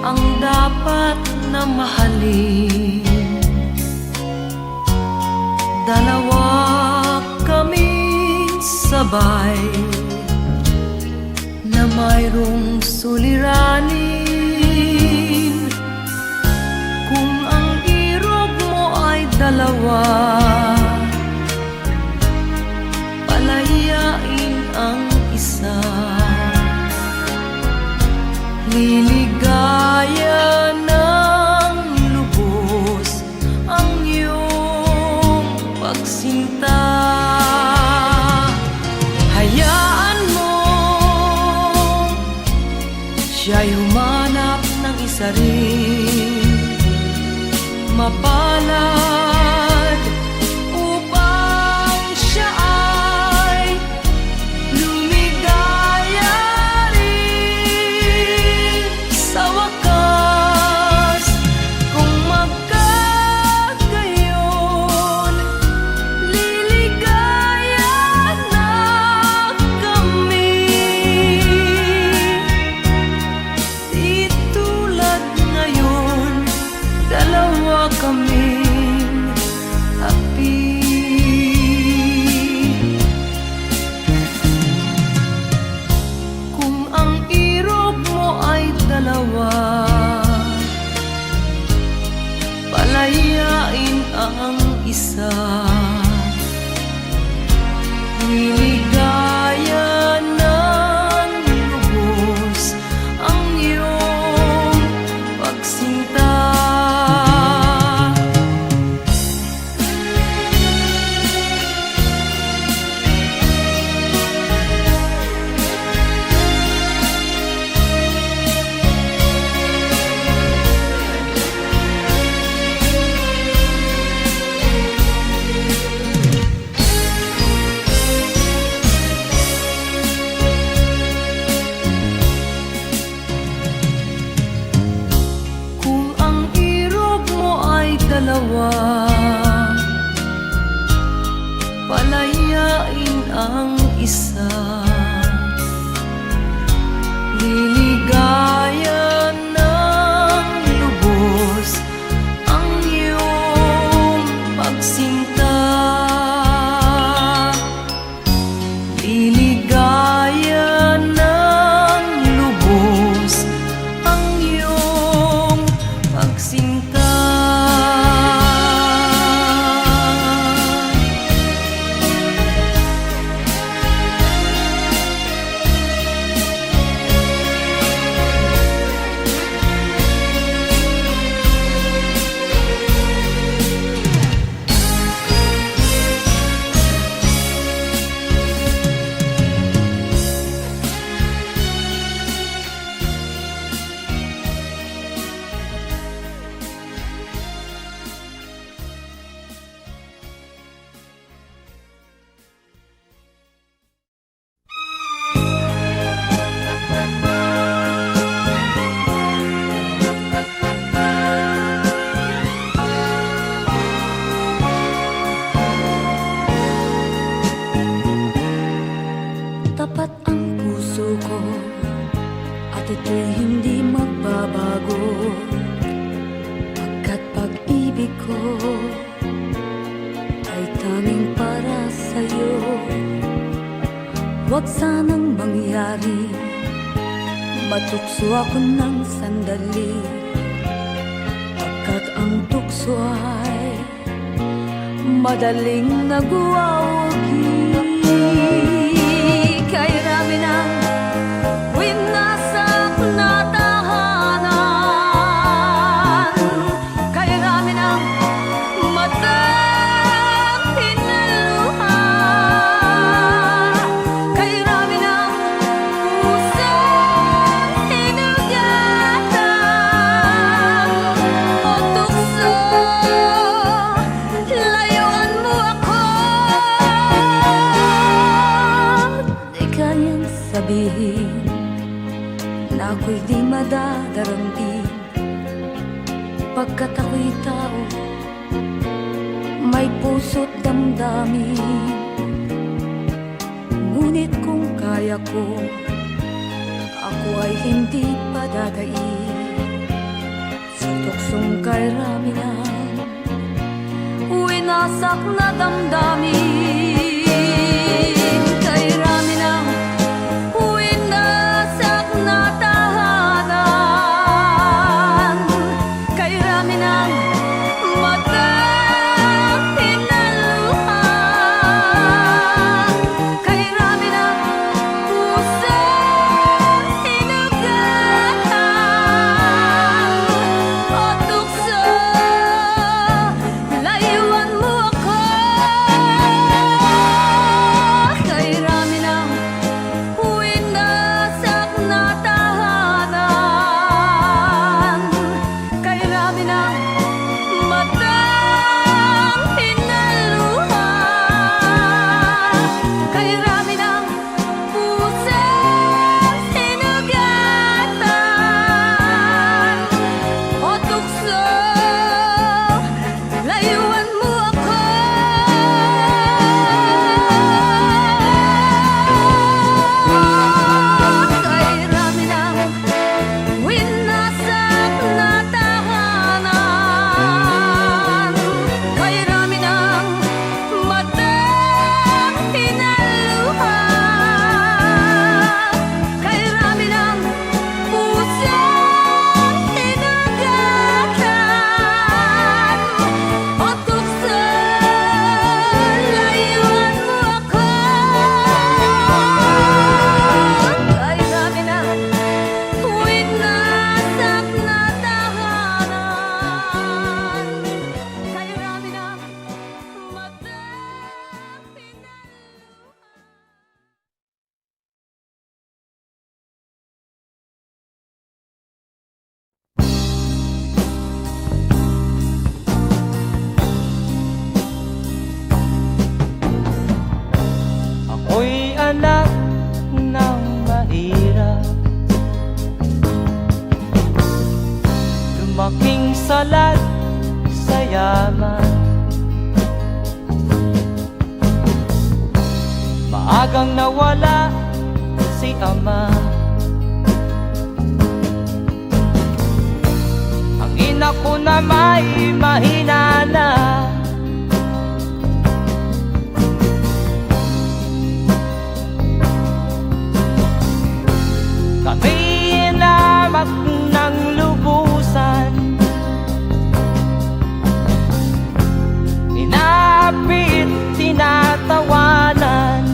ang dapat na mahalin. Dalawa kaming sabay na mayroong suliranin. Kung ang irog mo ay dalawa, palayain ang isa. Liligaya ng lubos ang iyong pagsinta. Hayaan mo siya'y humanap ng isa rin mapalad upang siya ay lumigaya rin sa wakas. Kung magkagayon, liligaya na kami. Di tulad ngayon, dalawa kaming api. Kung ang irog mo ay dalawa, palayain ang isa. Liligaya ng lubos ang iyong pagsinta. Kung ang irog mo ay dalawa, palayain ang isa. Liligaya ng lubos ang iyong pagsinta. Liligaya ng lubos ang iyong pagsinta. Tapat ang puso ko at ito'y hindi magbabago, pagkat pag-ibig ko ay tanging para sa'yo. Huwag sanang mangyari matukso ako ng sandali, pagkat ang tukso ay madaling nagwawagi. Kay rami ng winasak na tahanan, kay rami ng matang hinaluha, kay rami ng pusong hinugatan. O tukso, layuan mo ako. Di kayang sabihin na ako'y di madadarambin, pagkat ako'y tao, may puso't damdamin. Ngunit kung kaya ko, ako ay hindi padadaig. tuksong kay Ramina, winasak na damdamin. Kay Ramina, winasak na tahanan. Kay Ramina, matang hinaluhan. Kay Ramina, pusang hinugatan. O tukso, layuan mo ako. Kay Ramina, winasak na tahanan. Kay Ramina, matang hinaluhan. Kay Ramina, pusang hinugatan. O tukso, layuan mo ako. Kay Ramina, winasak na tahanan. Kay Ramina, matang hinaluhan. Kay Ramina, pusang hinugatan. O tukso, layuan mo ako. Kay Ramina, winasak na tahanan. Kay Ramina, matang hinaluhan. Ako'y anak ng mahirap, lumaking salat sa yaman. Maagang nawala si ama, ang ina ko na may mahina na. Kami inamak ng lubusan, inapit, tinatawanan.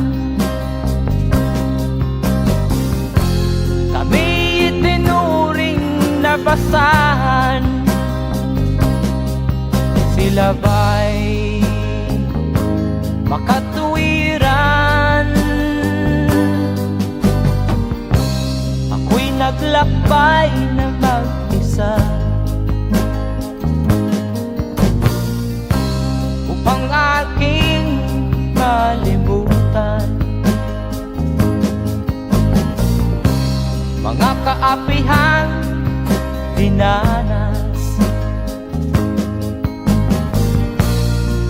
Kami itinuring na basahan, sila ba'y makatuwiran? Ako'y naglakbay na mag-isa upang aking malimutan mga kaapihang dinanas.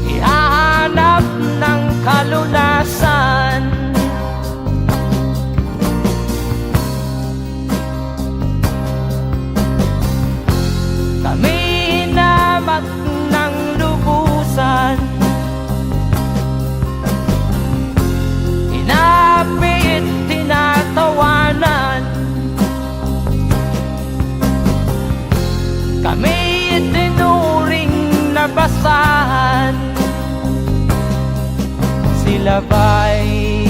Ihahanap ng kalunasan, kami hinamak ng lubusan, inapit, tinatawanan. Kami itinuring na basahan, sila ba'y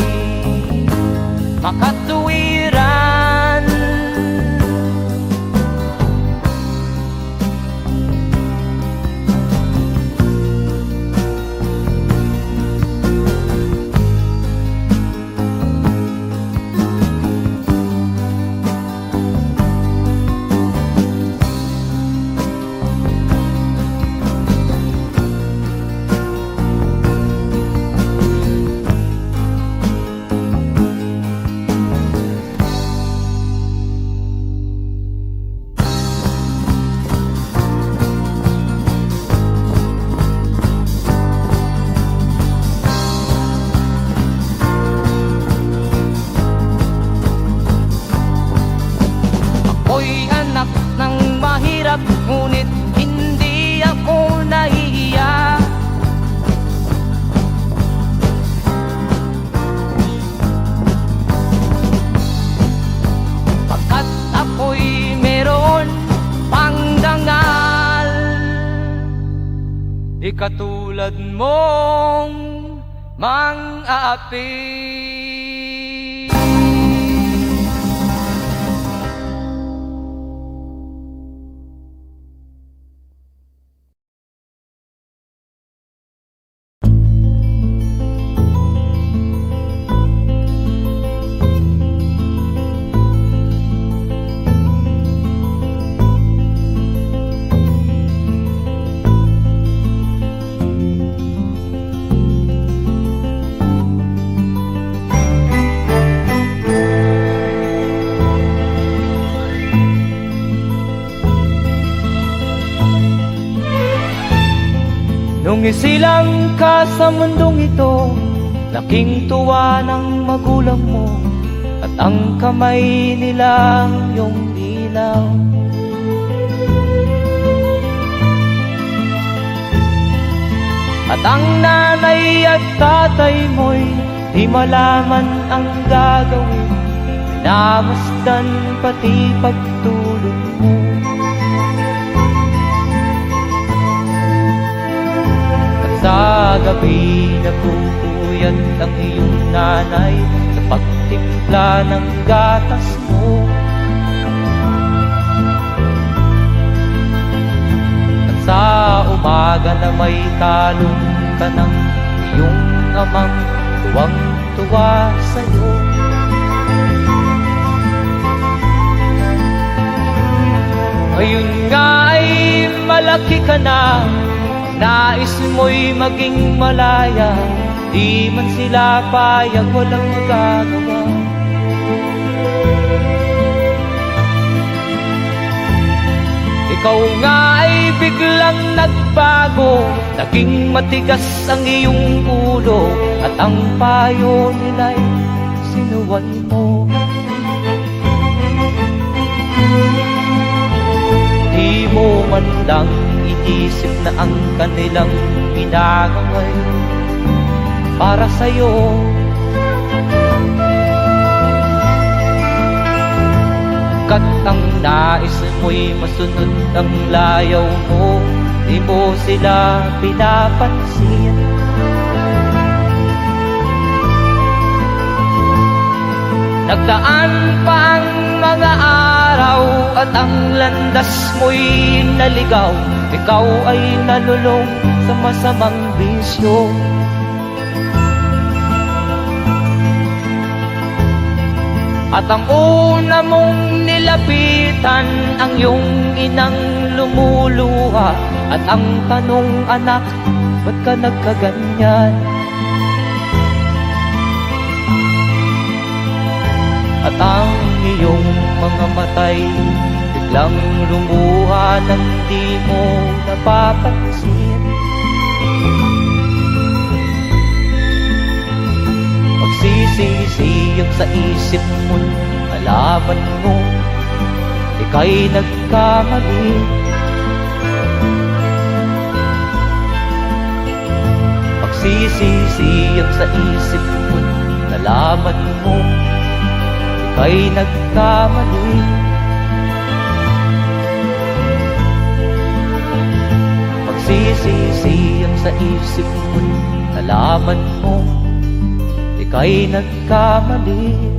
makatuwiran? Di katulad mong mang-aapi. Nung isilang ka sa mundong ito, laking tuwa ng magulang mo, at ang kamay nila iyong ilaw. At ang nanay at tatay mo'y di malaman ang gagawin, namasdan pati pagtulog mo. Sa gabi napupuyat ang iyong nanay sa pagtimpla ng gatas mo. At sa umaga na may talong ka ng iyong amang tuwang-tuwa sa'yo. Ngayon nga ay malaki ka na, nais mo'y maging malaya, di man sila payag, walang magagawa. Ikaw nga ay biglang nagbago, naging matigas ang iyong ulo, at ang payo nila'y sinuway mo. Di mo man lang iisip na ang kanilang ginagaway para sa'yo. Kat ang nais mo'y masunod ang layaw mo, di mo sila pinapansin. Nagdaan pa ang mga araw at ang landas mo'y naligaw, ikaw ay nalulong sa masamang bisyo. At ang una mong nilapitan ang iyong inang lumuluha, at ang tanong, anak, ba't ka nagkaganyan? At ang iyong mga matay biglang lumuha nang di mo napapansin. Magsisisiyag sa isip mo, nalaman mo ika'y nagkamali. Magsisisiyag sa isip mo, nalaman mo ika'y nagkamali. Magsisisiyag sa isip mo, nalaman mo ika'y nagkamali.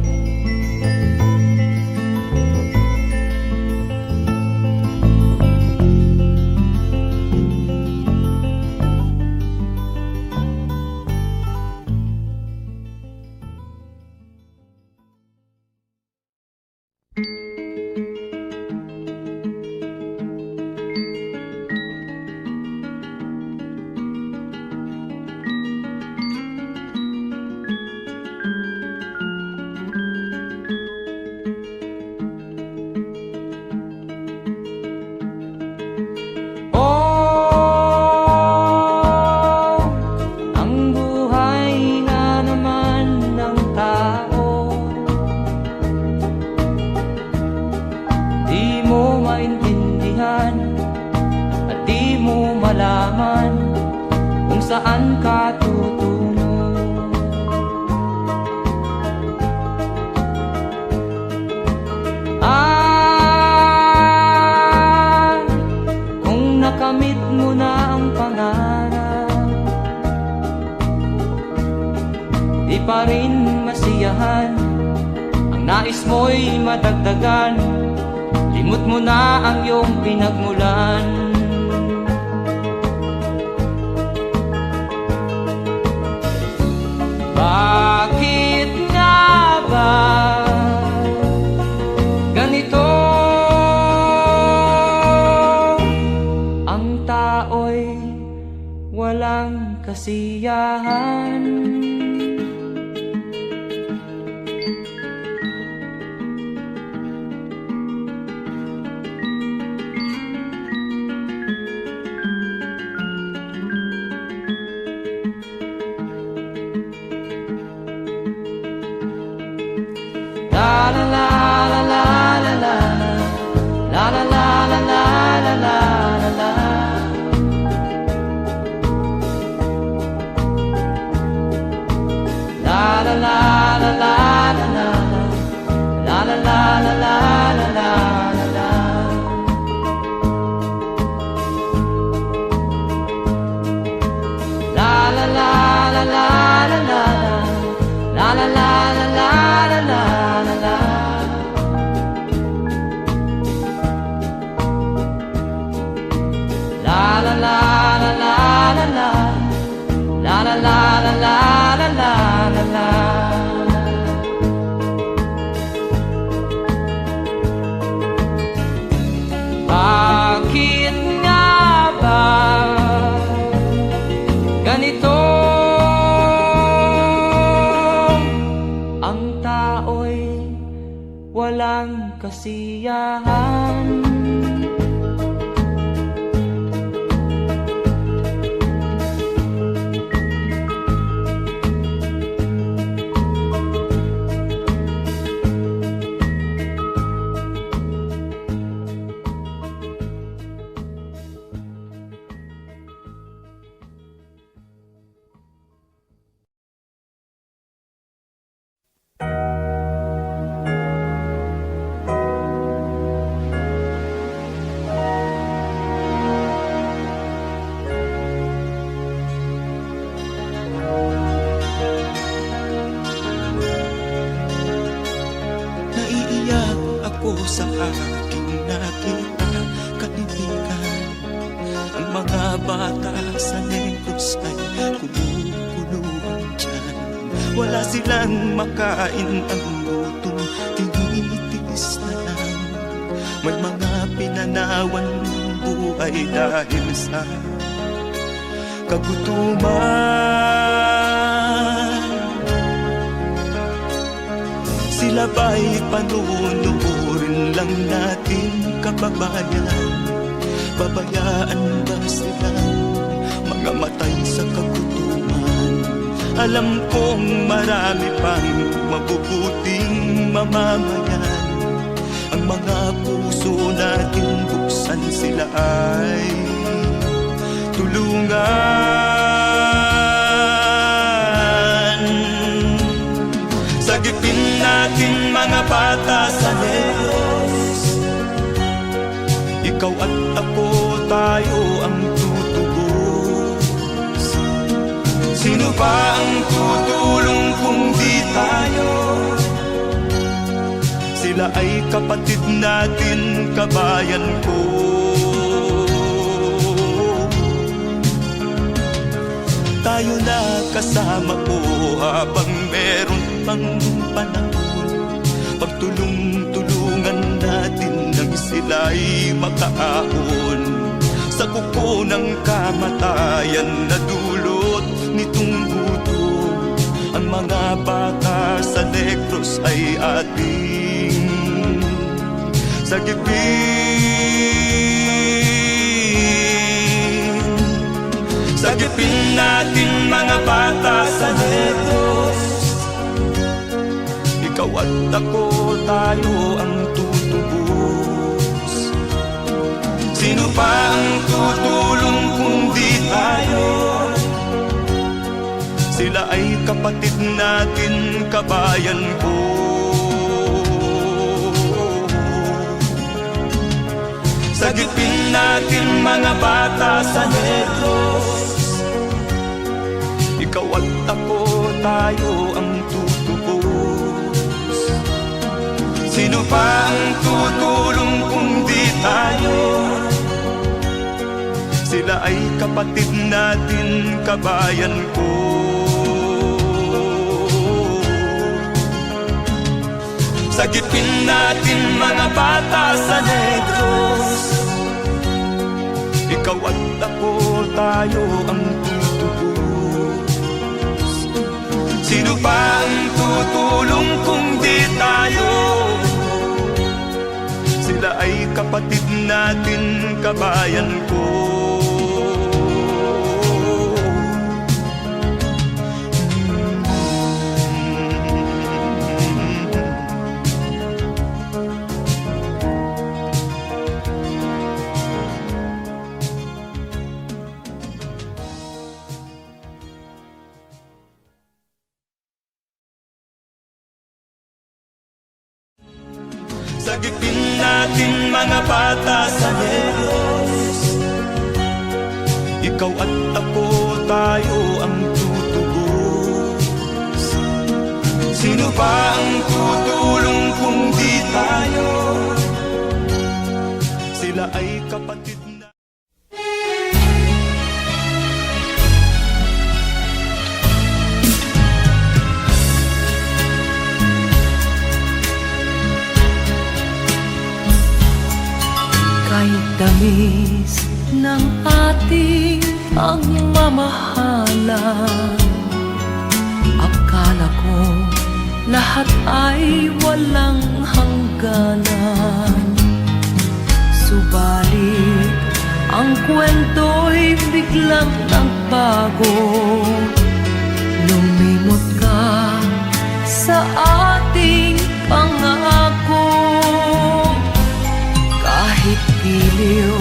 Saan ka tutungo? Kung nakamit mo na ang pangarap, nais mo'y madagdagan, limot mo na ang iyong pinagmulan. Bakit nga ba ganito? Ang tao'y walang kasiyahan. La la la la la la la la la la la la la la la. La la la la la la la la la la la la la la. La la la la la la la la la la la la la. La la la la la la la la la la la la la la. Bakit nga ba ganito? Ang tao'y walang kasiyahan. Naiiyak ako sa aking nakita, kaibigan. Ang mga bata sa Negros ay kumukuluan dyan. Wala silang makain, ang gutom tinitiis na lang. May mga pinanawan ng buhay dahil sa kagutuman. Sila ba'y panunurin lang natin, kababayan? Babayaan ba silang mga matay sa kagutuman? Alam kong marami pang mabubuting mamamayan. Ang mga puso natin buksan, sila ay tulungan. Sagipin natin mga bata sa Negros, ikaw at ako, tayo ang tutubos. Sino ba ang tutulong kung di tayo? Sila ay kapatid natin, kabayan ko. Tayo na kasama ko habang meron pang panahon. Pagtulong-tulungan natin nang sila'y makaahon sa kuko ng kamatayan na dulot nitong gutom. Ang mga bata sa Negros ay ating sagipin. Sagipin natin mga bata sa Negros, ikaw at ako, tayo ang tutubos. Sino pa ang tutulong kung di tayo? Sila ay kapatid natin, kabayan ko. Sagipin natin mga bata sa Negros, ikaw at ako, tayo ang tutubos. Sino pa ang tutulong kung di tayo? Sila ay kapatid natin, kabayan ko. Sagipin natin mga bata sa Negros. Ikaw at ako, tayo ang tutubos. Sino pa ang tutulong kung di tayo? Sila ay kapatid natin, kabayan ko. Sagipin natin mga bata sa Negros. Ikaw at ako, tayo ang tutubos. Sino pa ang tutulong kung di tayo? Sila ay kapatid na. Kahit tamis ng ating pagmamahalan, akala ko lahat ay walang hangganan. Subalit ang kwento'y biglang nagbago. Lumimot ka sa ating pangako. Kahit giliw,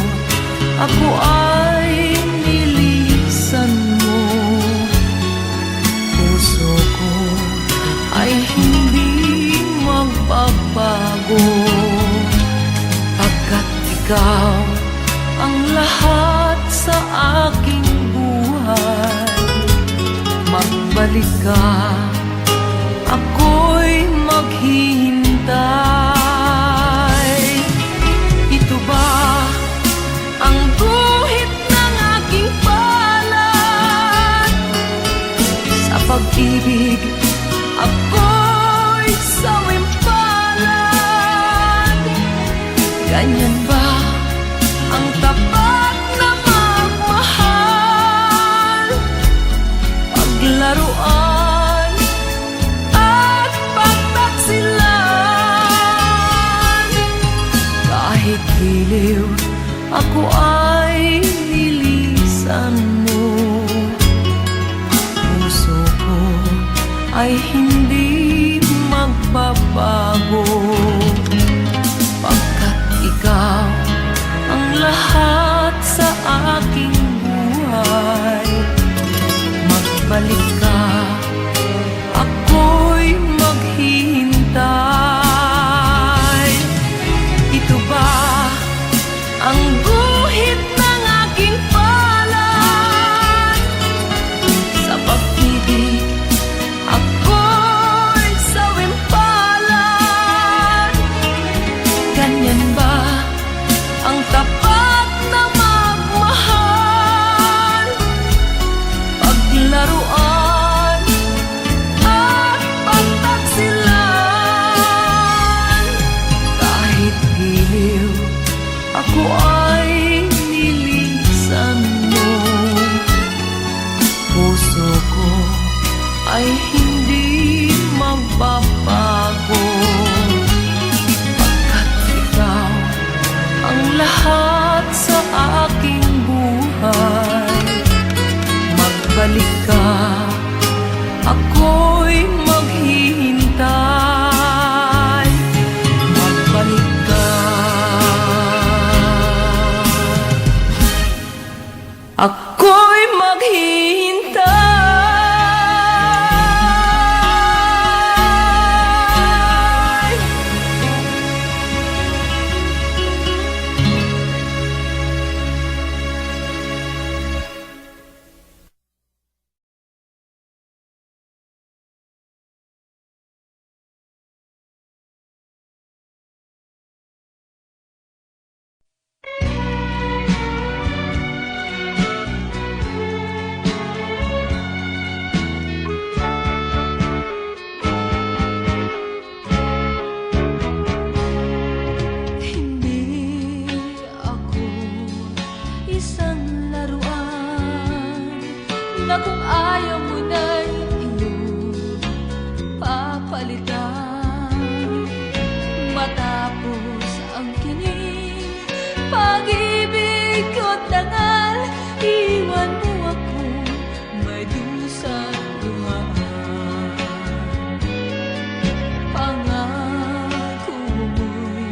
ako ay nilisan mo. Puso ko ay hindi magbabago, pagkat ikaw ang lahat sa aking buhay. Magbalik ka, ako'y maghihintay. Ito ba ang guhit ng aking palad? Sa pag-ibig, ako'y sawimpalad. Ganyan ba ang tapat na magmahal? Paglaruan at pagtaksilan. Kahit giliw, ako ay nilisan mo. Puso ko ay hindi magbabago, pagkat ikaw sa angkining pag-ibig ko't dangal, iwan mo ako may dusa't luhaan. Pangako mo'y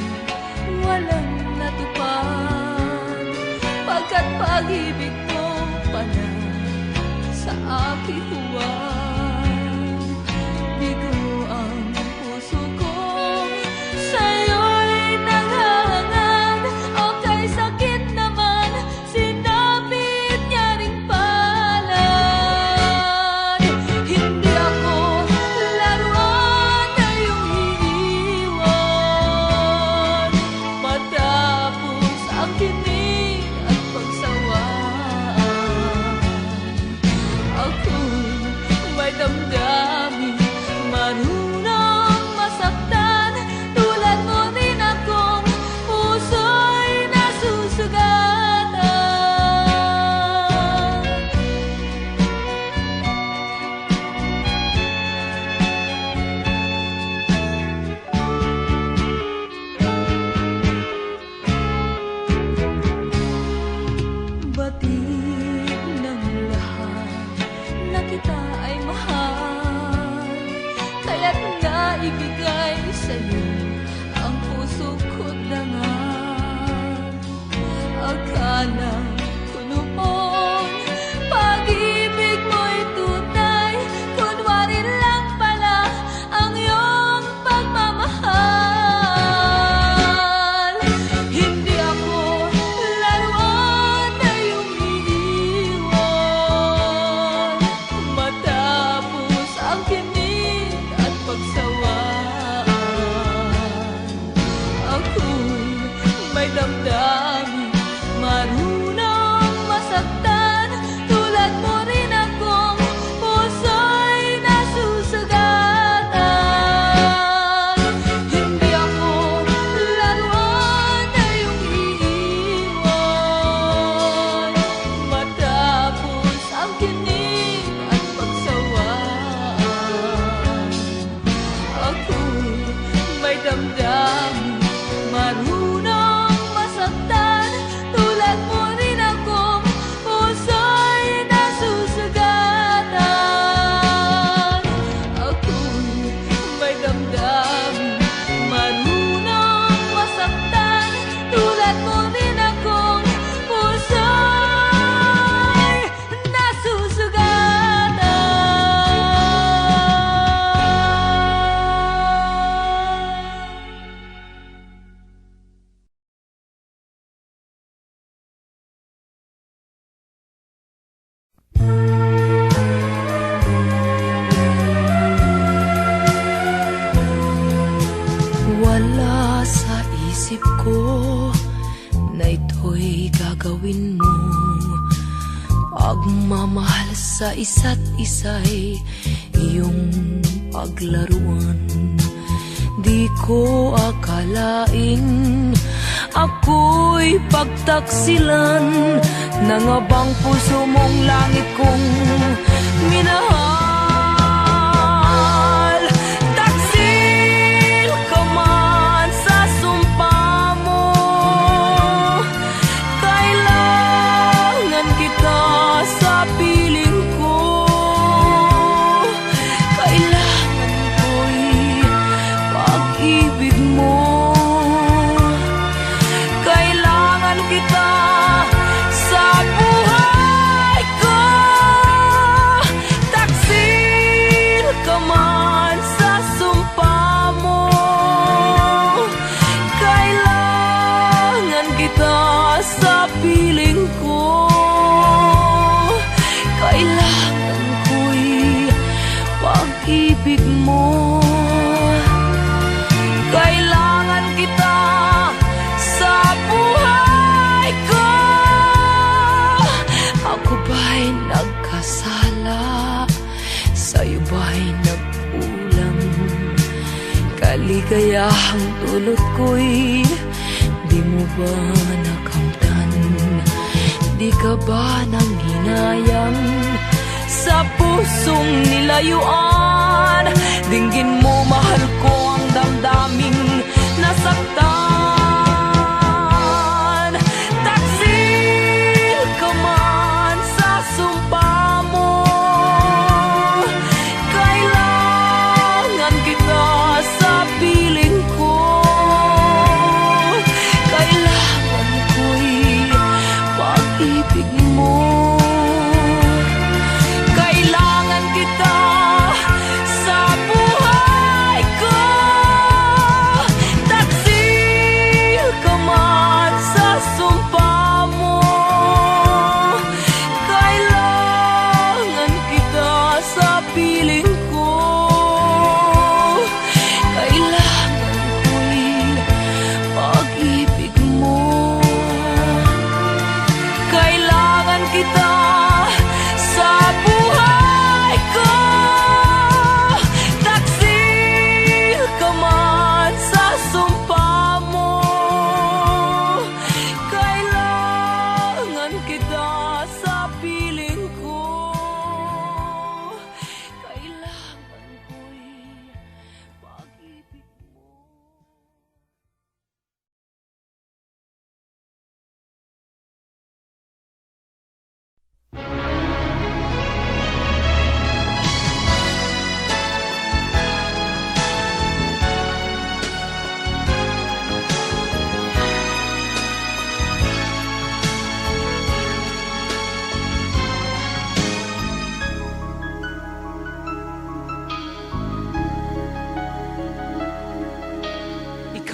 walang natupad, pagkat pag-ibig mo pala sa aking huwag. Bigo ang puso ko, sa'yo'y naghahangad. O kay sakit naman, sinapit niya ring palad. Hindi ako laruan na iyong iiwan, matapos ang kinig at pagsawaan. Ako'y may damdamin, marunong masaktan, tulad mo rin akong puso'y nasusugatan. Batid ng lahat na kita ay mahal, kaya't naibigay sa'yo ang puso ko't dangal. Akala ko noon pag-ibig mo'y tunay, kunwari lang pala ang iyong pagmamahal. Hindi ako laruan na iyong iiwan, matapos ang kinig at pagsawaan. Ako'y may damdamin, marunong masaktan, tulad mo rin akong puso'y nasusugatan. Hindi ako laruan na iyong iiwan, matapos ang kinig at pagsawaan. Ako'y may damdamin, marunong masaktan, tulad mo rin akong puso'y nasusugatan. Ako'y may damdamin, marunong masaktan, tulad mo rin akong puso'y nasusugatan. Wala sa isip ko na ito'y gagawin mo. Pagmamahal sa isa't isa'y iyong paglaruan. Di ko akalain ako'y pagtaksilan ng abang puso mong langit kong minahal. Taksil ka man sa sumpa mo, kailangan kita sa piling ko. Kailangan ko'y pag-ibig mo, kailangan kita sa buhay ko. Taksil ka man sa sumpa mo, kailangan kita sa piling ko. Kailangan ko'y pag-ibig mo, kailangan kita sa buhay ko. Ako ba'y nagkasala? Sa'yo ba'y nagkulang? Kaligayahang dulot ko'y di mo ba nakamtan? Di ka ba nang hinayang sa pusong nilayuan? Dinggin mo, mahal ko, ang damdaming nasaktan.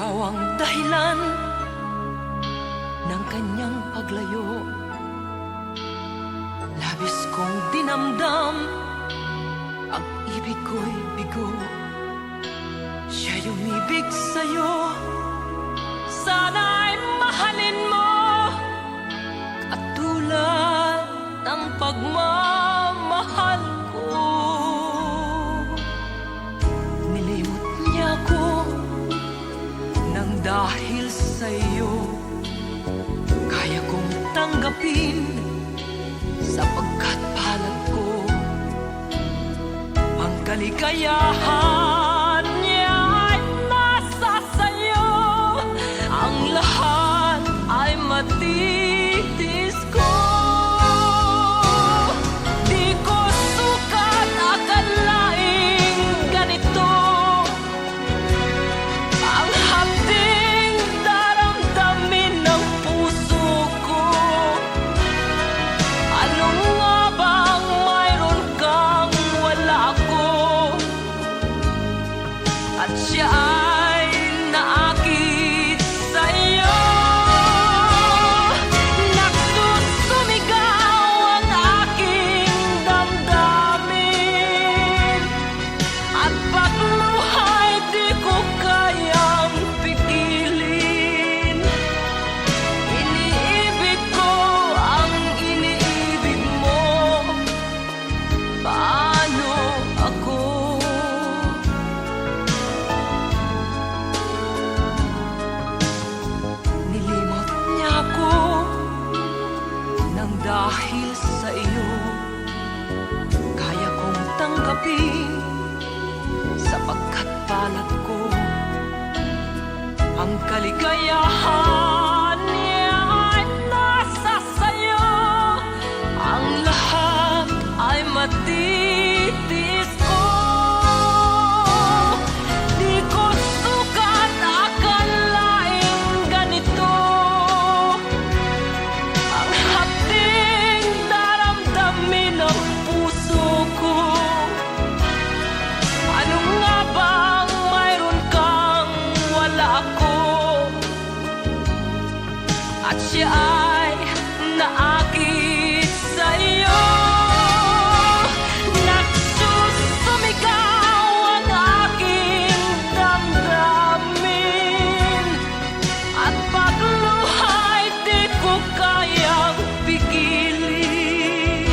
ikaw ang dahilan ng kanyang paglayo. Labis kong dinamdam, ang ibig ko'y bigo. Siya'y umibig sa'yo, sana'y mahalin mo, katulad ng pagmamahal ko. Nilimot niya ko nang dahil sa'yo, kaya kong tanggapin sapagkat palad ko. Ang kaligayahan niya ay nasa sayo, ang lahat ay matitis ko. Di ko sukat akalaing ganito ang hapding daramdamin ng puso ko. Ano nga bang mayroon kang wala ako? At siya ay naakit sa'yo. Nagsusumigaw ang aking damdamin, at pagluha'y di ko kayang pigilin. Iniibig ko ang iniibig mo, paano ako? Nilimot niya ako nang dahil sa iyo, kaya kong tanggapin sapagkat palad ko. Ang kaligayahan niya ay nasa sayo, ang lahat ay matitis ko. Di ko sukat akalaing ganito ang hapding daramdamin ng puso ko. Ano nga bang mayroon kang wala ako? At siya ay naakit sa'yo. Nagsusumigaw ang aking damdamin, at pagluha'y di ko kayang pigilin.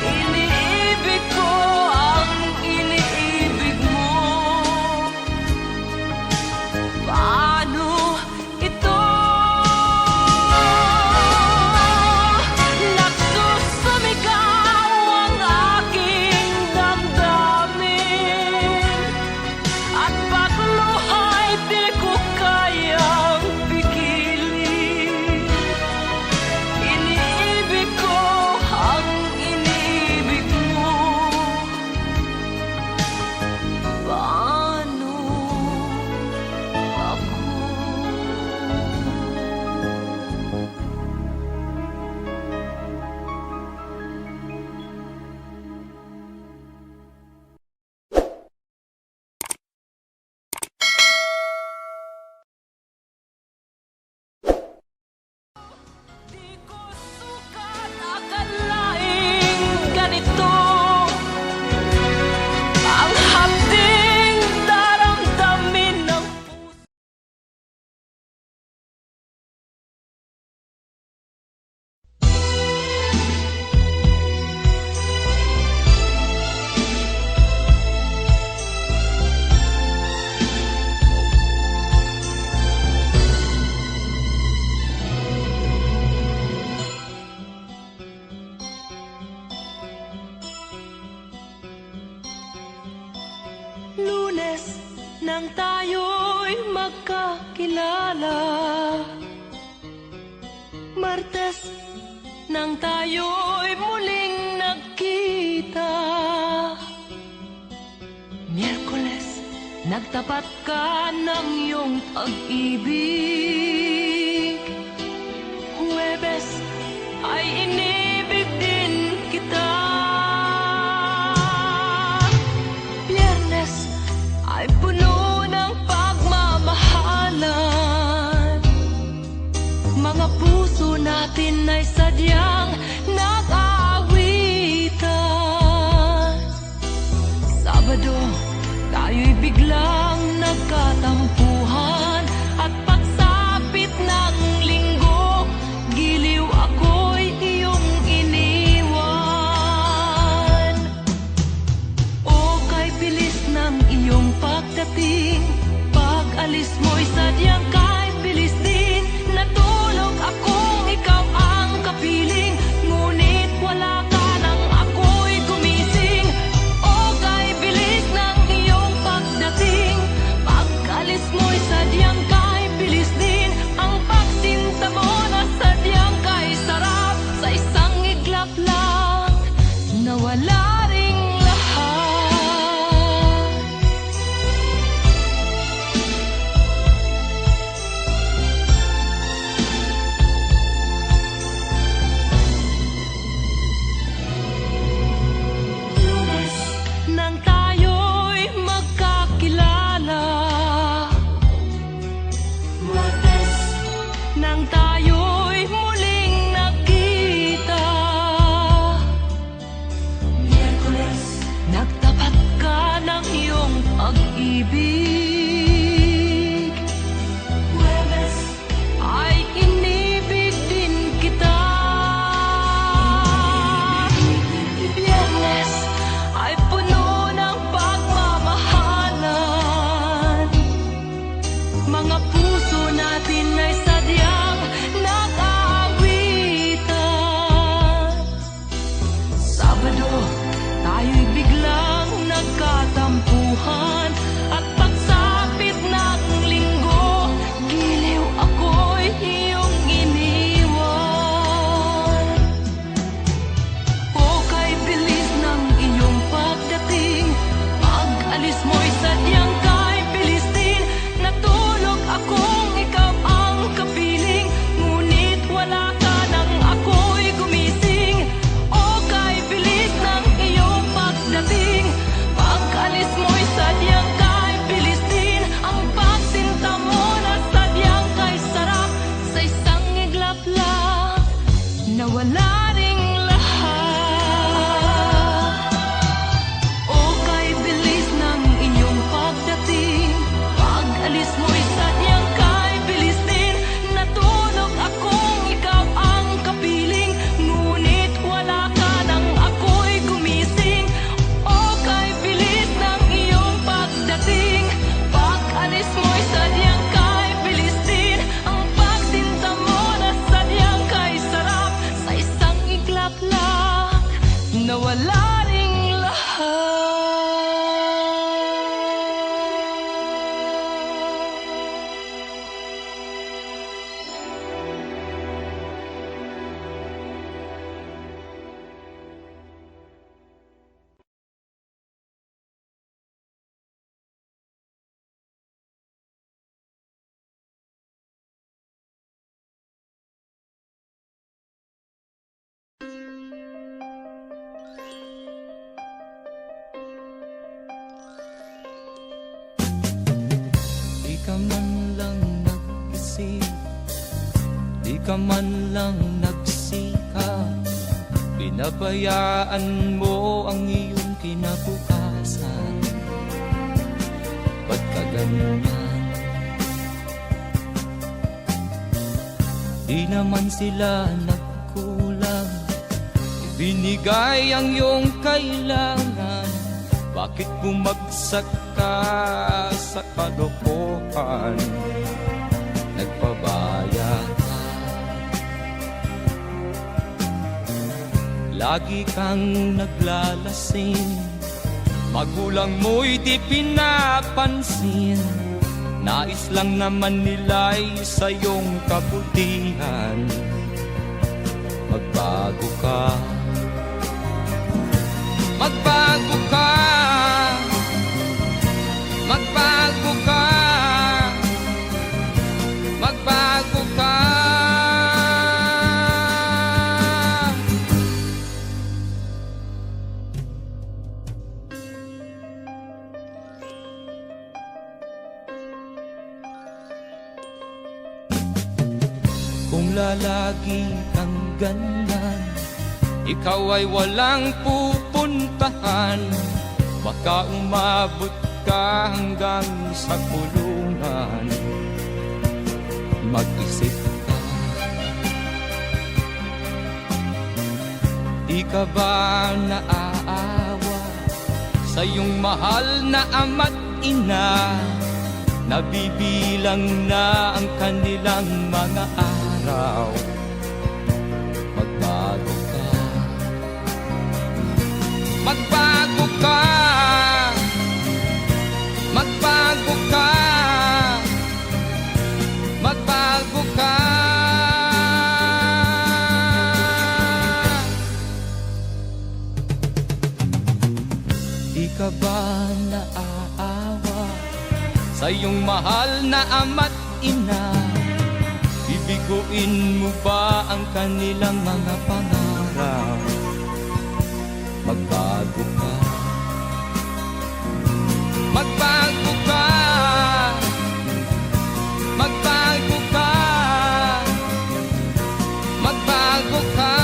Iniibig ko ang iniibig mo, paano ito? Nagsusumigaw ang aking damdamin, at pagluha'y di ko kayang pigilin. Iniibig ko ang iniibig mo, paano ako? Di ko sukat akalaing ganito ang hapding daramdamin ng puso. Lunes nang tayo'y magkakilala, Martes nang tayo'y muling nagkita, Miyerkules nagtapat ka ng iyong pag-ibig, Huwebes ay inibig din kita, Biyernes ay puno ng pagmamahal. sadyang kahit bilis din. Natulog akong ikaw ang kapiling, ngunit wala ka nang ako'y gumising. O kay bilis ng iyong pagdating, pag-alis mo'y sadyang kahit bilis din. Ang pagsinta mo na sadyang kahit sarap, sa isang iglap lang nawala ring lahat. Lunes nang tayo'y magkakilala, Martes nang tayo'y muling nagkita, Miyerkules nagtapat ka ng iyong pag-ibig, Huwebes ay inibig din kita, Biyernes ay puno ng pagmamahalan. Mga puso natin ay sadyang nag-aawitan. Sabado, tayo'y biglang nagkatampuhan, at pagsapit ng linggo, giliw ako'y iyong iniwan. O kay bilis ng iyong pagdating, pag-alis mo'y sadyang kahit bilis din. Natulog akong ikaw ang kapiling, ngunit wala ka nang ako'y gumising. O kay bilis ng iyong pagdating, pag-alis mo'y sadyang kahit bilis din. Ang pagsinta mo na sadyang kahit sarap, sa isang iglap lang nawala ring lahat. O kay bilis ng iyong pagdating, pag-alis mo'y sadyang kahit bilis din. Natulog akong ikaw ang kapiling, ngunit wala ka nang ako'y gumising. O kay bilis ng iyong pagdating, pag-alis mo'y sadyang kahit bilis din. Ang pagsinta mo na sadyang kahit sarap, sa isang iglap lang nawala ring lahat. Di ka man lang nag-isip, di ka man lang nagsikap, pinabayaan mo ang iyong kinabukasan. Ba't ka ganyan? Di naman sila nagkulang, ibinigay ang iyong kailangan. Bakit bumagsak ka sa kalokohan? Nagpabaya ka, lagi kang naglalasing, magulang mo'y di pinapansin. Nais lang naman nila'y sa iyong kabutihan. Magbago ka, magbago ka, magbago ka, magbago ka. Kung lalagi kang ganyan, ikaw ay walang pupuntahan. Baka umabot ka hanggang sa kulungan. Mag-isip ka, di ka ba naaawa sa iyong mahal na ama't ina? nabibilang na ang kanilang mga araw. Magbago ka, magbago ka, magbago ka, magbago ka. Di ka ba naaawa sa iyong mahal na ama't ina? Bibiguin mo ba ang kanilang mga pangarap? Magbago ka, magbago ka, magbago ka, magbago ka.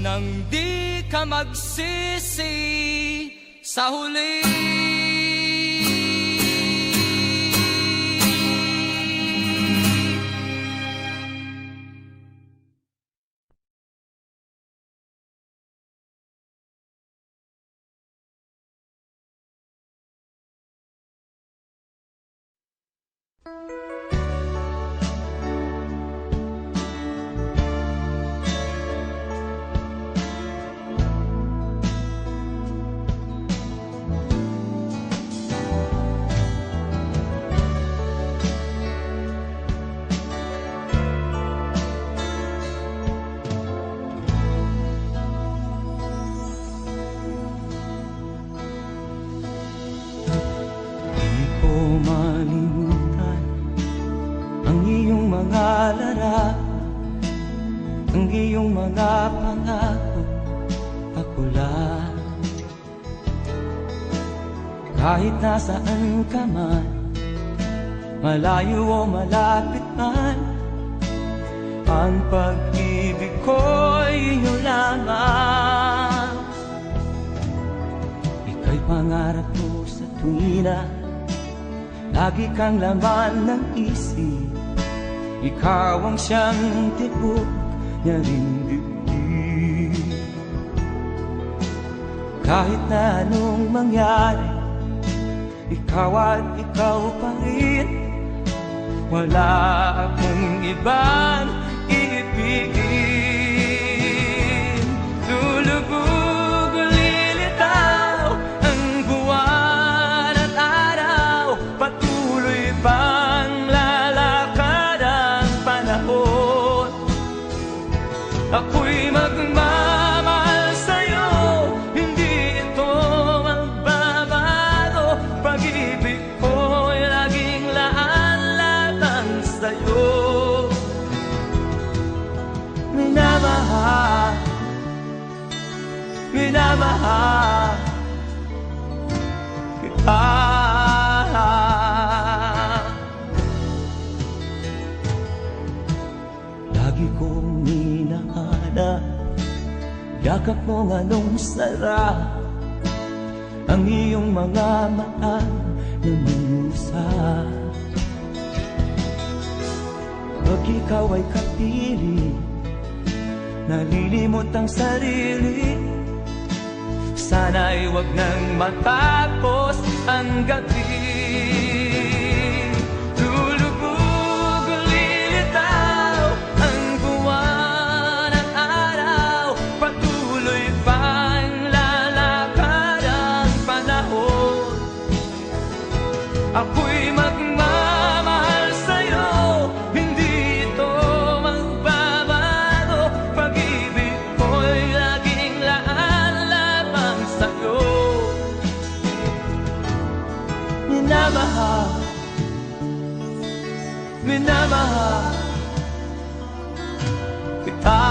Nang di ka magsisi sa huli. Di ko malimutan ang iyong mga larawan, ang iyong mga pangako, ako lang. Kahit nasaan ka man, malayo o malapit man, ang pag-ibig ko'y iyo lamang. Ika'y pangarap ko sa tuwina, lagi kang laman ng isip. Ikaw ang siyang tibok niya ring dibdib. Kahit na anong mangyari, ikaw at ikaw pa rin. Wala akong ibang iibigin. Lulubog o lilitaw ang buwan at araw, patuloy pang lalakad ang panahon. Ako'y magmamahal sa'yo, hindi ito magbabago. Pag-ibig ko'y laging laan-latang sa'yo. Minamahal, minamahal kita. Lagi kong hinahanap yakap mo nga nung sarap, ang iyong mga mata nangungusap. Pag ikaw ay kapiling, nalilimot ang sarili. Sana'y wag nang matapos ang gabi. Lulubog o lilitaw ang buwan at araw, patuloy pang lalakad ang panahon. Ako'y magmamahal sa'yo, hindi ito magbabago. Pag-ibig ko'y laging laan lamang sa'yo. Minamahal, minamahal kita.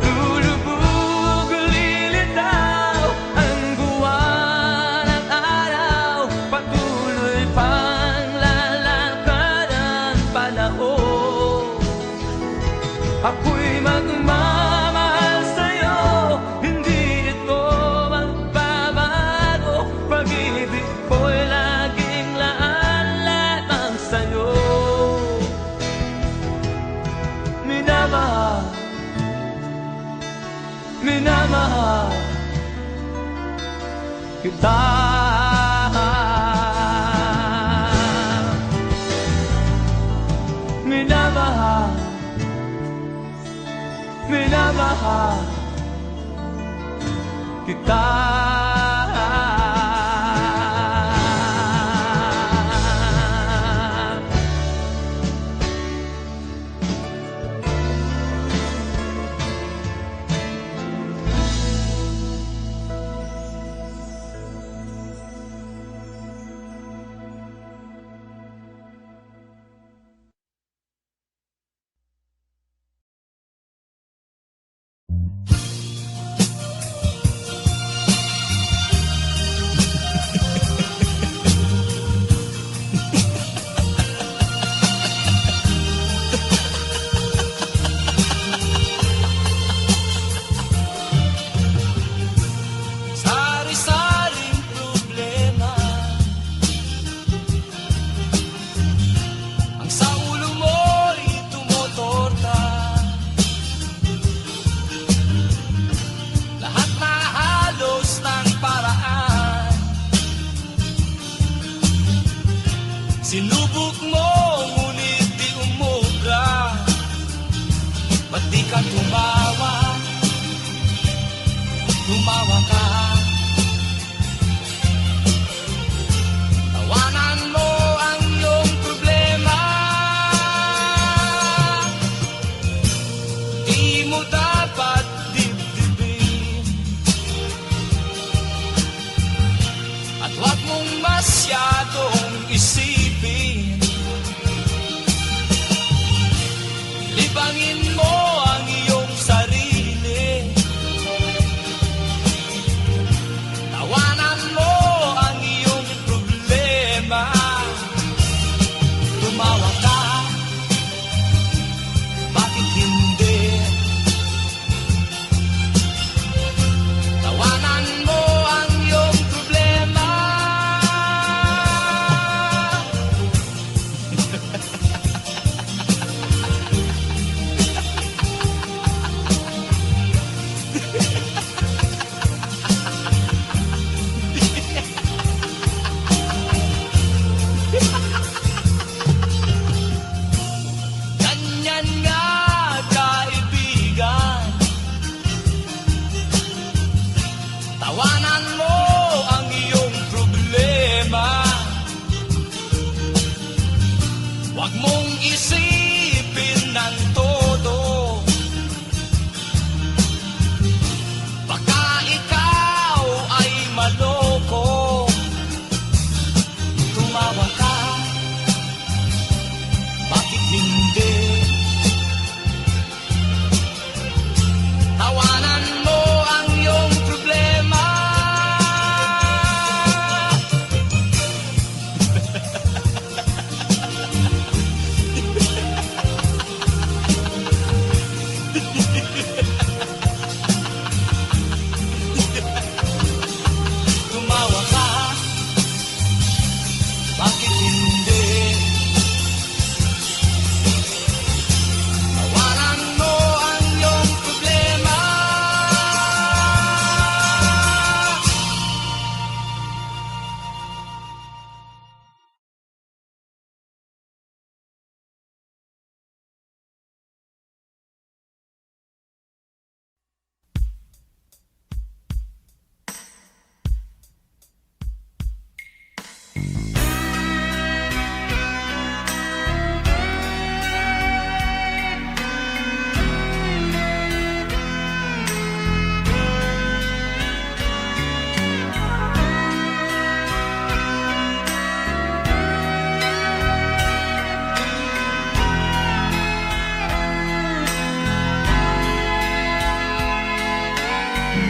Lulubog o lilitaw ang buwan at araw, patuloy pang lalakad ang panahon. Ako'y magmamahal sa'yo, hindi ito magbabago. Pag-ibig ko'y laging laan lamang sa'yo. minamahal kita. Minamahal, minamahal kita. Sari-saring problema ang sa ulo mo'y tumotorta. Lahat na halos ng paraan sinubok mo, ngunit di umubra. Ba't di ka tumawa? Tumawa ka. Tawanan mo ang iyong problema. Di mo dapat dibdibin, at huwag mong masyadong isipin. Libangin mo ang iyong sarili. Tawanan mo ang iyong problema. Tumawa ka, bakit hindi? Tawanan mo ang iyong problema. Ganyan nga, kaibigan. Tawanan mo ang iyong problema. Huwag mong isipin ng todo. Baka ikaw ay maloko. Tumawa ka, bakit hindi? Tawanan mo ang iyong problema. Tumawa ka, bakit hindi? Tawanan mo ang iyong problema.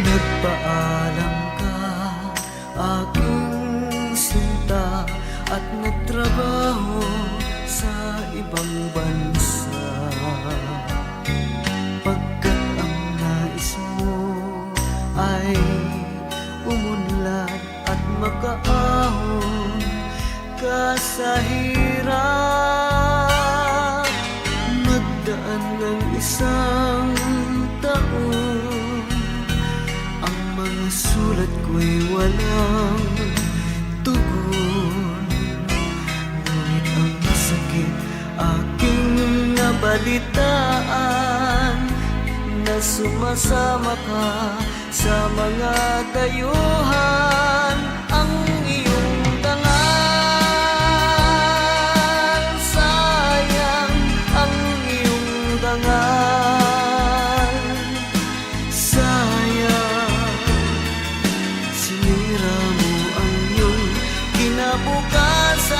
Nagpaalam ka, aking sinta, at nagtrabaho sa ibang bansa. Pagkat ang nais mo ay umunlad at makaahon ka sa hirap. Magdaan ng isang taon, sulat ko'y walang tugon. Ngunit ang sakit aking nabalitaan, na sumasama ka sa mga dayuhan. Ang iyong dangal, sayang ang iyong dangal. Sayang, sinira mo ang iyong kinabukasan,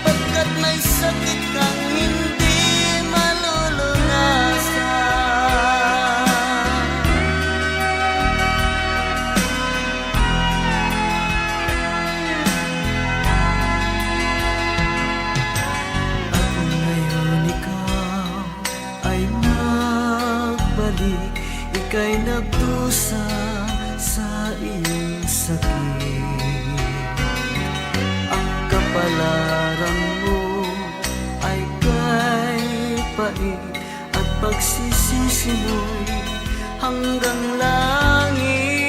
pagkat may sakit kang hindi malulunasan. At ngayon ikaw ay nagbalik, ika'y nagdusa sa iyong sakit. Ang kapalaran mo ay kay pait, at pagsisisi mo'y hanggang langit.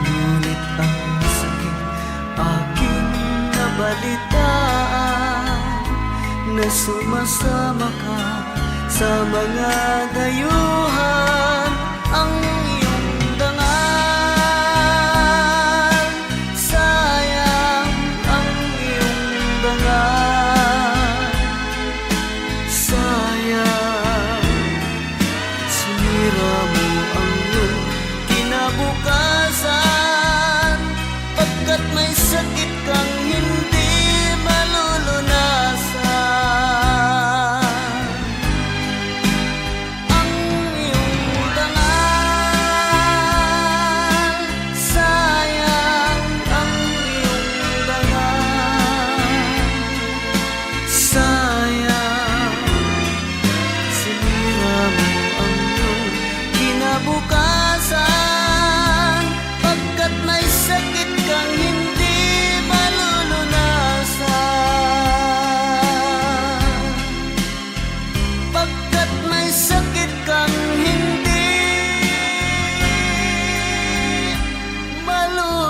Ngunit ang sakit aking nabalitaan, na sumasama ka sa mga dayuhan. Ang iyong dangal, sayang ang iyong dangal. Sayang, sinira mo ang iyong kinabukasan, pagkat may sakit kang hindi malulunasan. Ang iyong dangal, sayang ang iyong dangal. Sayang, sinira mo ang iyong kinabukasan, pagkat may sakit kang hindi malulunasan. Pagkat may sakit kang hindi malulunasan.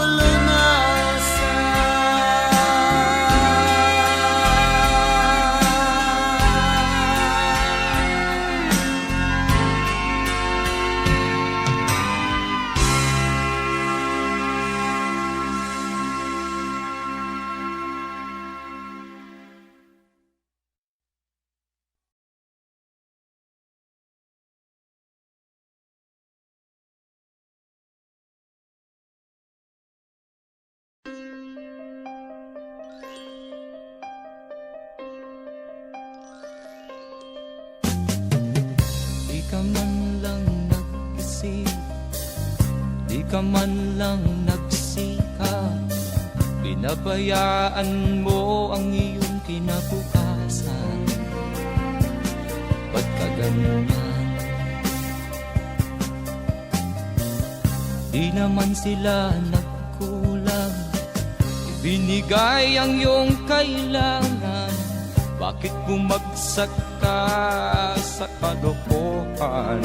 Di ka man lang nag-isip, di ka man lang nagsikap, binabayaan mo ang iyong kinabukasan. Ba't ka ganyan? Di naman sila nagkulang, ibinigay ang iyong kailangan. Bakit bumagsak ka sa kalokohan?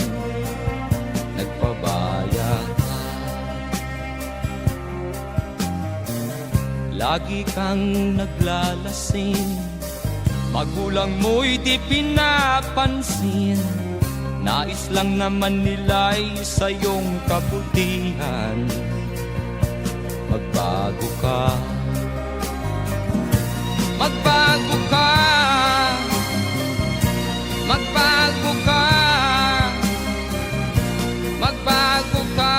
Nagpabaya ka, lagi kang naglalasing, magulang mo'y di pinapansin. Nais lang naman nila'y sa iyong kabutihan. Magbago ka, magbago ka, magbago ka, magbago ka.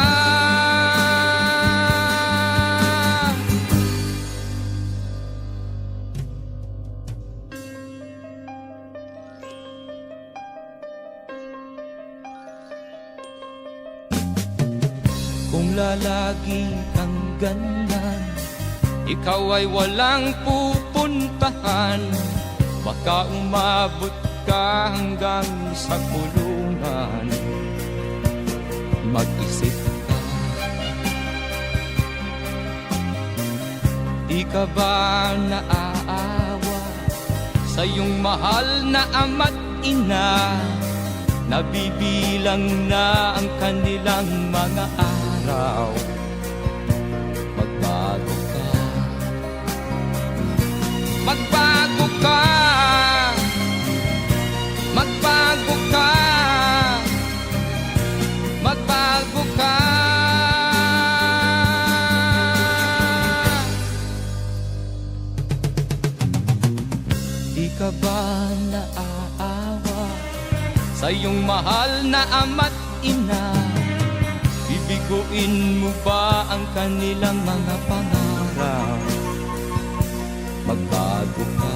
Kung lalagi kang ganyan, ikaw ay walang pupuntahan. Baka umabot ka hanggang sa kulungan. Mag-isip ka, Di ka ba naaawa sa iyong mahal na ama't ina? Nabibilang na ang kanilang mga araw. Magbago ka, magbago ka, magbago ka, magbago ka. Di ka ba naaawa sa iyong mahal na ama't ina? Bibiguin mo ba ang kanilang mga pangarap? Magbago ka,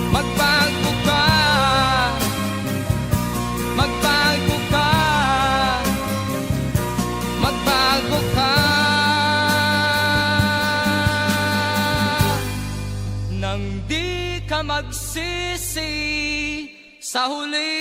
magbago ka, magbago ka, magbago ka. Nang di ka magsisi sa huli.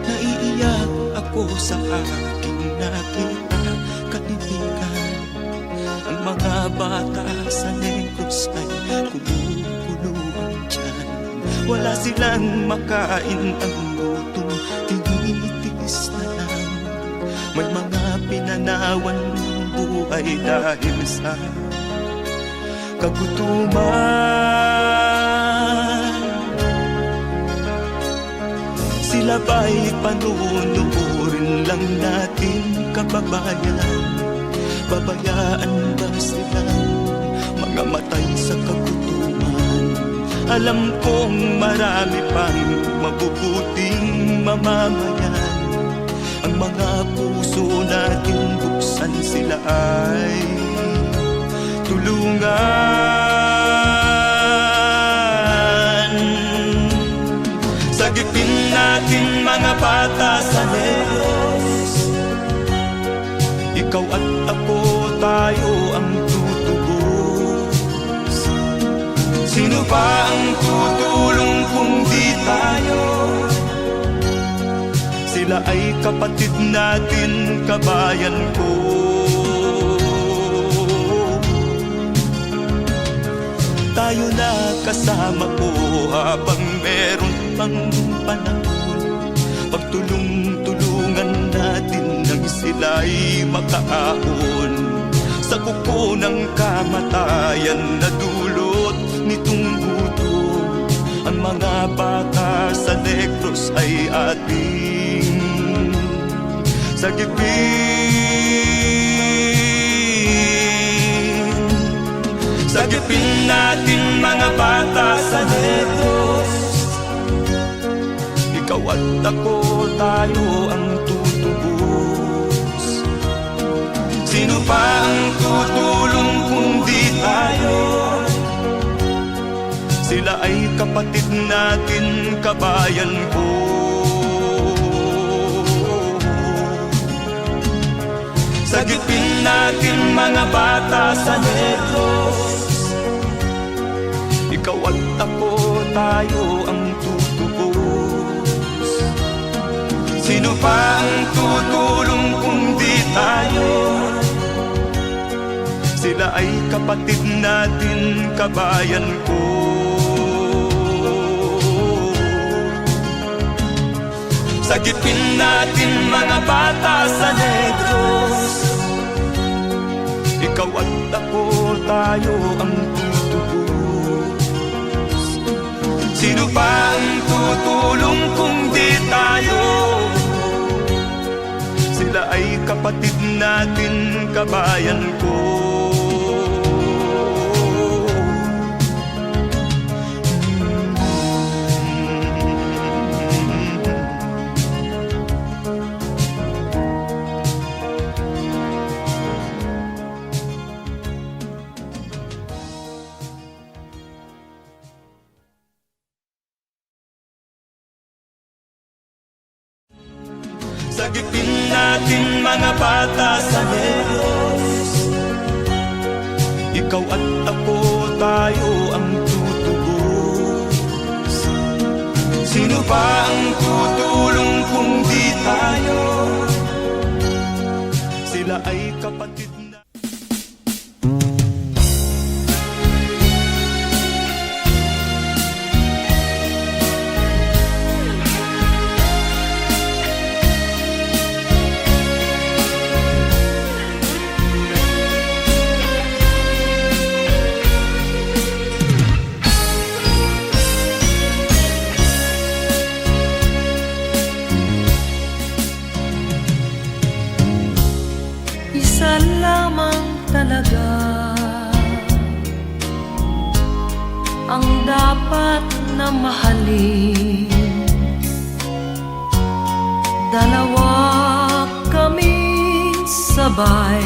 Naiiyak ako sa aking nakita, kaibigan. Ang mga bata sa Negros ay kumukuluan dyan. Wala silang makain, ang gutom tinitiis na lang. May mga pinanawan ng buhay dahil sa kagutuman. Sila ba'y panunurin lang natin, kababayan? Babayaan ba silang mga matay sa kagutuman? Alam kong marami pang mabubuting mamamayan. Ang mga puso natin buksan, sila ay tulungan. Sagipin natin mga bata sa Negros. Ikaw at ako, tayo ang tutubos. Sino ba ang tutulong kung di tayo? Sila ay kapatid natin, kabayan ko. Tayo na kasama ko habang meron pang panahon. Pagtulong-tulungan natin nang sila'y makaahon sa kuko ng kamatayan na dulot nitong gutom. Ang mga bata sa Negros ay ating sagipin. Sagipin natin mga bata sa Negros. Ikaw at ako, tayo ang tutubos. Sino pa ang tutulong kung di tayo? Sila ay kapatid natin, kabayan ko. Sagipin natin mga bata sa Negros. Ikaw at ako, tayo ang tutubos. Sino pa ang tutulong kung di tayo? Sila ay kapatid natin, kabayan ko. Sagipin natin mga bata sa Negros. Ikaw at ako, tayo ang tutubos. Sino pa ang tutulong kung di tayo? Sila ay kapatid natin, kabayan ko. Sagipin natin mga bata sa Negros. Ikaw at ako, tayo ang tutubos. Sino ba ang tutulong kung di tayo? Sila ay kapatid na. Isa lamang talaga ang dapat na mahalin. Dalawa kaming sabay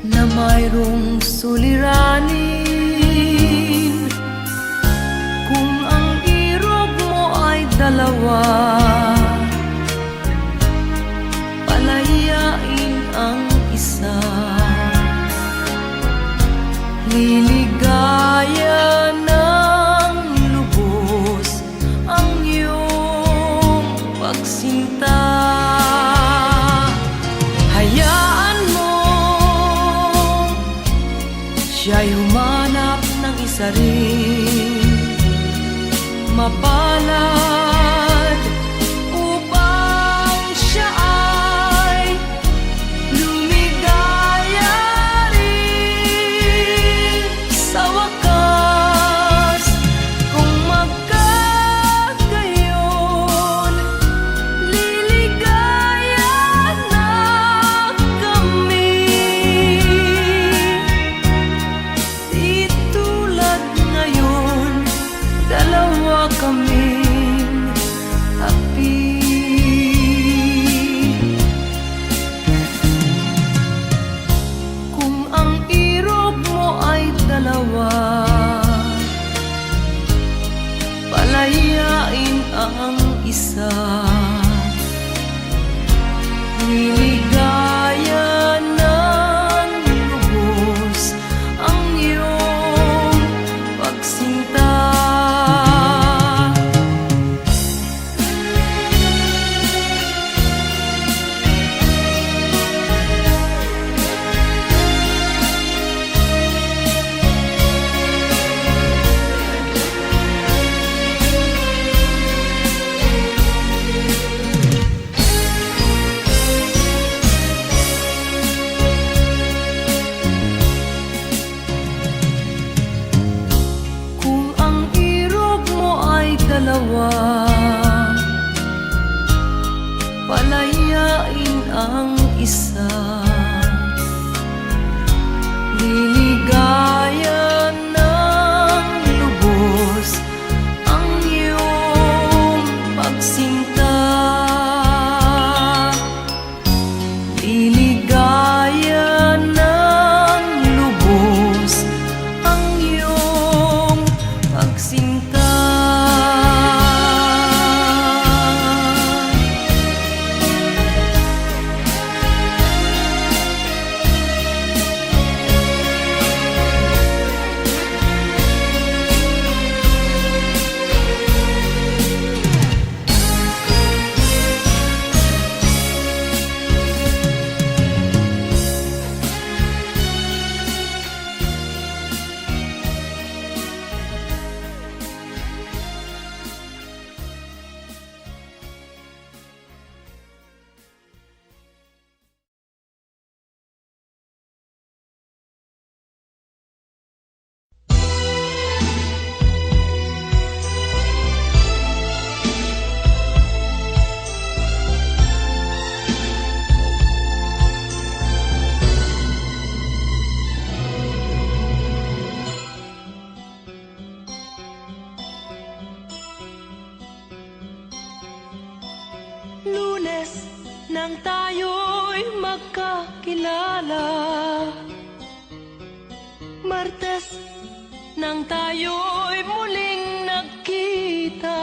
na mayroong suliranin. Kung ang irog mo ay dalawa, palayain ang isa. Liligaya ng lubos ang iyong pagsinta. Hayaan mo siya'y humanap ng isa rin, mapalad upang siya ay lumigaya rin sa wakas. Kung magkagayon, liligaya na kami. Di tulad ngayon, dalawa kaming happy. Kung ang irog mo ay dalawa, palayain ang isa. Liligaya ng lubos ang iyong pagsinta. Kung ang irog mo ay dalawa, palayain ang isa. Liligaya ng lubos ang iyong pagsinta. Liligaya ng lubos ang iyong pagsinta. Lunes nang tayo'y magkakilala, Martes nang tayo'y muling nagkita,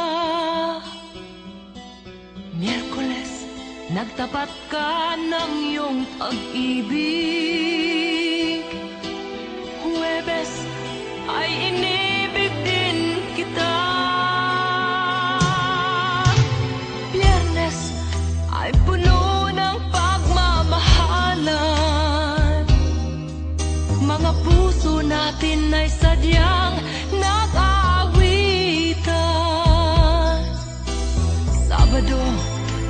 Miyerkules nagtapat ka ng iyong pag-ibig. Huwebes ay inibig din kita. Biyernes ay puno ng pagmamahalan. Mga puso natin ay sadyang nag-aawitan. Sabado,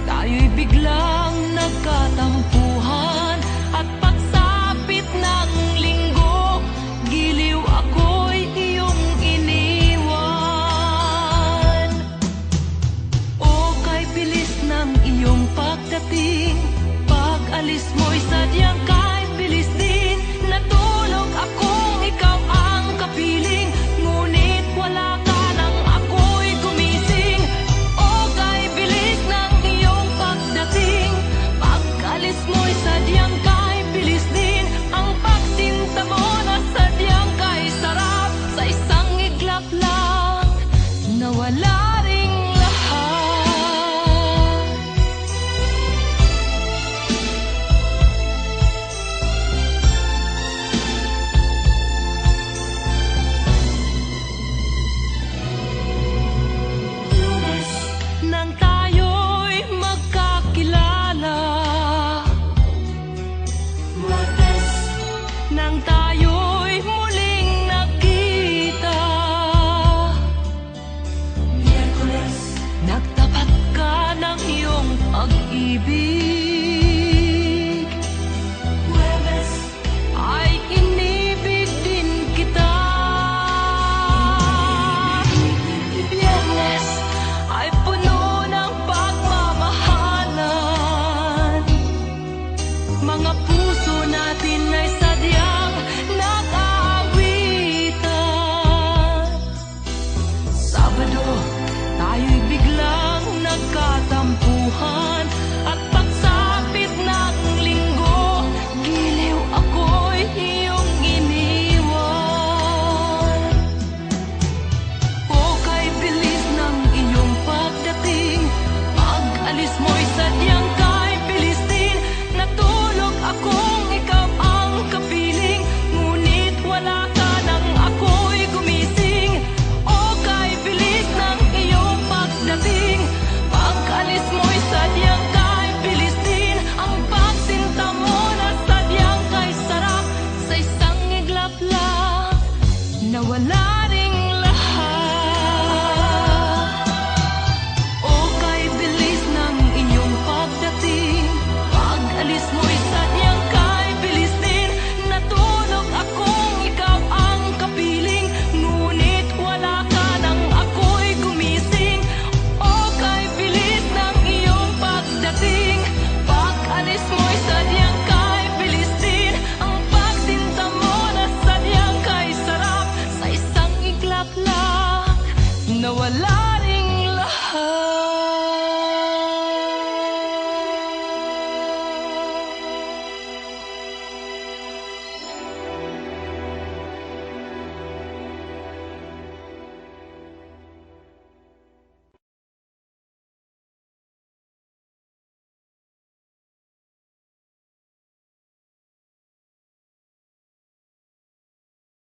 tayo'y biglang nagkatampuhan. At pagsapit ng linggo, giliw ako'y iyong iniwan. O kay bilis ng iyong pagdating, pag-alis mo'y sadyang kay bilis din. Natulog akong ikaw ang kapiling, ngunit wala ka nang ako'y gumising. O kay bilis ng iyong pagdating, pag-alis mo'y sadyang kay bilis din. Ang pagsinta mo na sadyang kay sarap, sa isang iglap lang nawala ring lahat. Lunes, nang tayo'y magkakilala. Martes, nang tayo'y muling nagkita. Miyerkules, nagtapat ka ng iyong pag-ibig. Huwebes, ay inibig din kita. Biyernes, ay puno ng pagmamahalan. Mga puso natin ay sadyang nag-aawitan. Sabado, tayo'y biglang nagkatampuhan. At pagsapit ng linggo, giliw ako'y iyong iniwan. O kay bilis ng iyong pagdating, pag-alis mo'y sadyang kay bilis din. Natulog akong ikaw ang kapiling, ngunit wala ka nang ako'y gumising. O kay bilis ng iyong pagdating, pag-alis mo'y sadyang kay bilis din. Ang pagsinta mo na sadyang kay sarap, sa isang iglap lang nawala